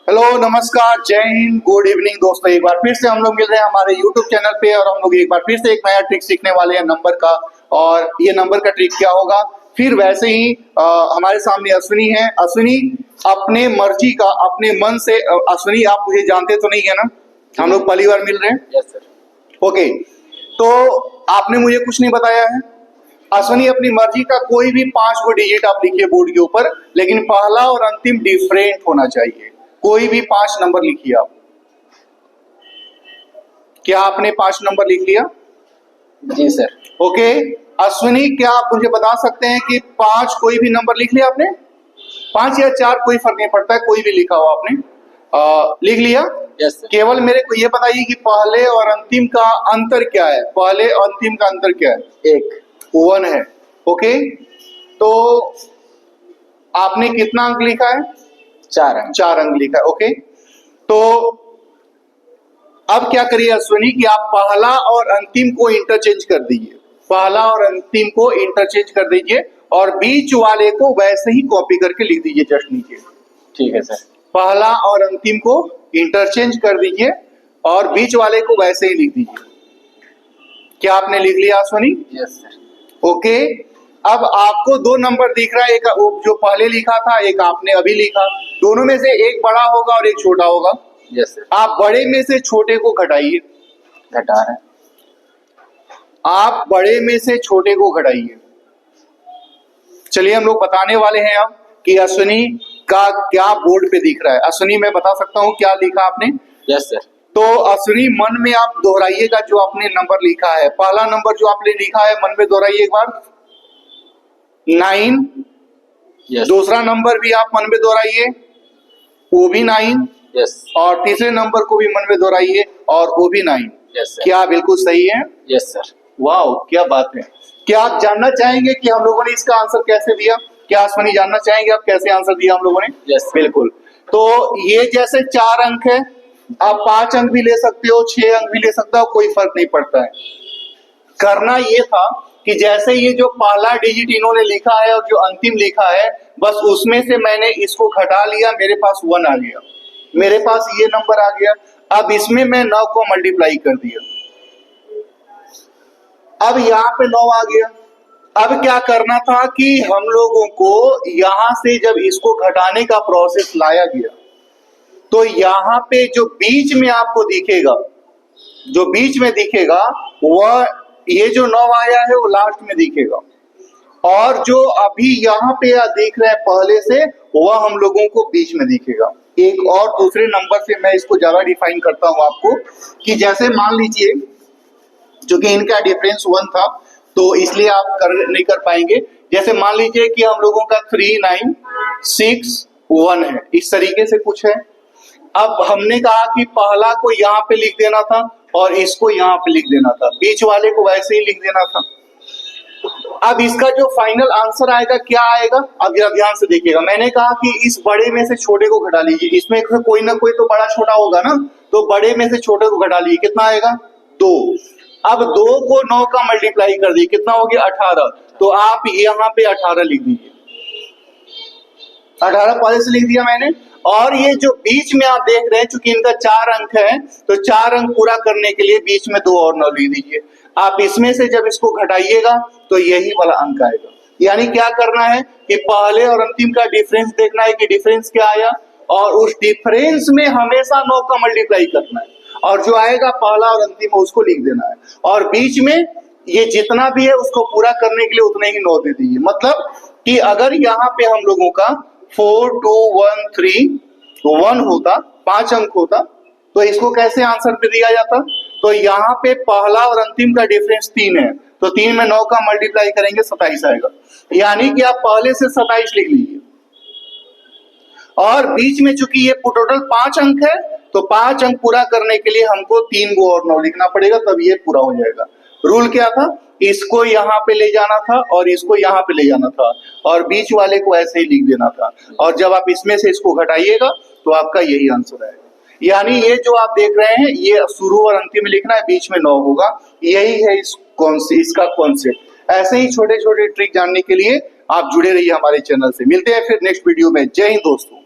Hello, नमस्कार, जय Hind, good evening दोस्तों। एक बार फिर से हम लोग मिल रहे हैं हमारे YouTube चैनल पे और हम लोग एक बार फिर से एक नया ट्रिक सीखने वाले हैं नंबर का। और ये नंबर का ट्रिक क्या होगा, फिर वैसे ही हमारे सामने अश्विनी है। अश्विनी अपने मर्जी का, अपने मन से, अश्विनी आप मुझे जानते तो नहीं है ना, हम लोग पहली बार मिल रहे हैं। Yes sir. ओके, तो आपने मुझे कुछ नहीं बताया है। अश्विनी अपनी मर्जी का कोई भी 5 गो डिजिट आप लिखिए बोर्ड के ऊपर, लेकिन पहला और अंतिम डिफरेंट होना चाहिए। कोई भी 5 नंबर लिखिए आप। क्या आपने 5 नंबर लिख लिया? जी सर। ओके, अश्विनी क्या आप मुझे बता सकते हैं कि 5 कोई भी नंबर लिख लिया आपने? 5 या 4 कोई फर्क नहीं पड़ता है, कोई भी लिखा हो आपने। लिख लिया? Yes sir. केवल मेरे को ये बताइए कि पहले और अंतिम का अंतर क्या है? पहले और अंतिम का अंतर क्या है? 1 है। ओके, तो आपने कितना अंक लिखा है? 4 अंक लिखा है। ओके, तो अब क्या करिए अश्विनी कि आप पहला और अंतिम को इंटरचेंज कर दीजिए। पहला और अंतिम को इंटरचेंज कर दीजिए और बीच वाले को वैसे ही कॉपी करके लिख दीजिए जस्ट नीचे। ठीक है सर। पहला और अंतिम को इंटरचेंज कर दीजिए और बीच वाले को वैसे ही लिख दीजिए। क्या आपने लिख लिया अश्विनी? Yes sir. ओके, अब आपको 2 नंबर दिख रहा है, एक जो पहले लिखा था, एक आपने अभी लिखा। दोनों में से एक बड़ा होगा और एक छोटा होगा। Yes sir. आप बड़े में से छोटे को घटाइए। घटा रहे हैं। आप बड़े में से छोटे को घटाइए। चलिए हम लोग बताने वाले हैं अब कि अश्विनी का क्या बोर्ड पे दिख रहा है। अश्विनी मैं बता सकता हूँ क्या लिखा आपने? Yes sir. तो अश्विनी मन में आप दोहराइएगा जो आपने नंबर लिखा है। पहला नंबर जो आपने लिखा है मन में दोहराइए एक बार, 9। यस। दूसरा नंबर भी आप मन में दोहराइए, वो भी 9। यस। और तीसरे नंबर को भी मन में दोहराइए और वो भी 9। Yes sir. क्या बिल्कुल सही है? Yes sir. वाह, क्या बात है। क्या आप जानना चाहेंगे कि हम लोगों ने इसका आंसर कैसे दिया? क्या अश्विनी जानना चाहेंगे आप कैसे आंसर दिया हम लोगों ने? यस बिल्कुल। तो ये जैसे 4 अंक है, आप 5 अंक भी ले सकते हो, 6 अंक भी ले सकते हो, कोई फर्क नहीं पड़ता है। करना ये था कि जैसे ये जो पहला डिजिट इन्होंने लिखा है और जो अंतिम लिखा है, बस उसमें से मैंने इसको घटा लिया, मेरे पास 1 आ गया, मेरे पास ये नंबर आ गया। अब इसमें मैं 9 को मल्टीप्लाई कर दिया, अब यहाँ पे 9 आ गया। अब क्या करना था कि हम लोगों को यहां से जब इसको घटाने का प्रोसेस लाया गया, तो यहाँ पे जो बीच में आपको दिखेगा, जो बीच में दिखेगा वह ये जो 9 आया है वो लास्ट में दिखेगा, और जो अभी यहाँ पे देख रहे हैं पहले से, वह हम लोगों को बीच में दिखेगा। एक और दूसरे नंबर से मैं इसको ज्यादा डिफाइन करता हूं आपको कि जैसे मान लीजिए, जो कि इनका डिफरेंस 1 था तो इसलिए आप नहीं कर पाएंगे। जैसे मान लीजिए कि हम लोगों का 3 9 6 1 है, इस तरीके से कुछ है। अब हमने कहा कि पहला को यहाँ पे लिख देना था और इसको यहाँ पे लिख देना था, बीच वाले को वैसे ही लिख देना था। अब इसका जो फाइनल आंसर आएगा क्या आएगा, अब जरा ध्यान से देखिएगा। मैंने कहा कि इस बड़े में से छोटे को घटा लीजिए, इसमें कोई ना कोई तो बड़ा छोटा होगा ना, तो बड़े में से छोटे को घटा लीजिए। कितना आएगा? 2। अब 2 को 9 का मल्टीप्लाई कर दिए, कितना हो गया? 18। तो आप यहाँ पे 18 लिख दीजिए। 18 पहले से लिख दिया मैंने। और ये जो बीच में आप देख रहे हैं, चूंकि इनका 4 अंक है, तो 4 अंक पूरा करने के लिए बीच में 2 और 9 लिख दीजिए। आप इसमें से जब इसको घटाइएगा तो यही वाला अंक आएगा। यानी क्या करना है कि पहले और अंतिम का डिफरेंस देखना है कि डिफरेंस क्या आया, और उस डिफरेंस में हमेशा 9 का मल्टीप्लाई करना है, और जो आएगा पहला और अंतिम उसको लिख देना है, और बीच में ये जितना भी है उसको पूरा करने के लिए उतने ही 9 दे दीजिए। मतलब कि अगर यहाँ पे हम लोगों का 4 2 1 3 1 होता, 5 अंक होता, तो इसको कैसे आंसर पे दिया जाता? तो यहाँ पे पहला और अंतिम का डिफरेंस 3 है, तो 3 में 9 का मल्टीप्लाई करेंगे 27 आएगा। यानी कि आप पहले से 27 लिख लीजिए, और बीच में चूंकि ये टोटल 5 अंक है, तो 5 अंक पूरा करने के लिए हमको 3 गो और 9 लिखना पड़ेगा, तब ये पूरा हो जाएगा। रूल क्या था? इसको यहाँ पे ले जाना था और इसको यहाँ पे ले जाना था, और बीच वाले को ऐसे ही लिख देना था, और जब आप इसमें से इसको घटाइएगा तो आपका यही आंसर आएगा। यानी ये जो आप देख रहे हैं, ये शुरू और अंतिम में लिखना है, बीच में 9 होगा। यही है इसका कॉन्सेप्ट। ऐसे ही छोटे छोटे ट्रिक जानने के लिए आप जुड़े रहिए हमारे चैनल से। मिलते हैं फिर नेक्स्ट वीडियो में। जय हिंद दोस्तों।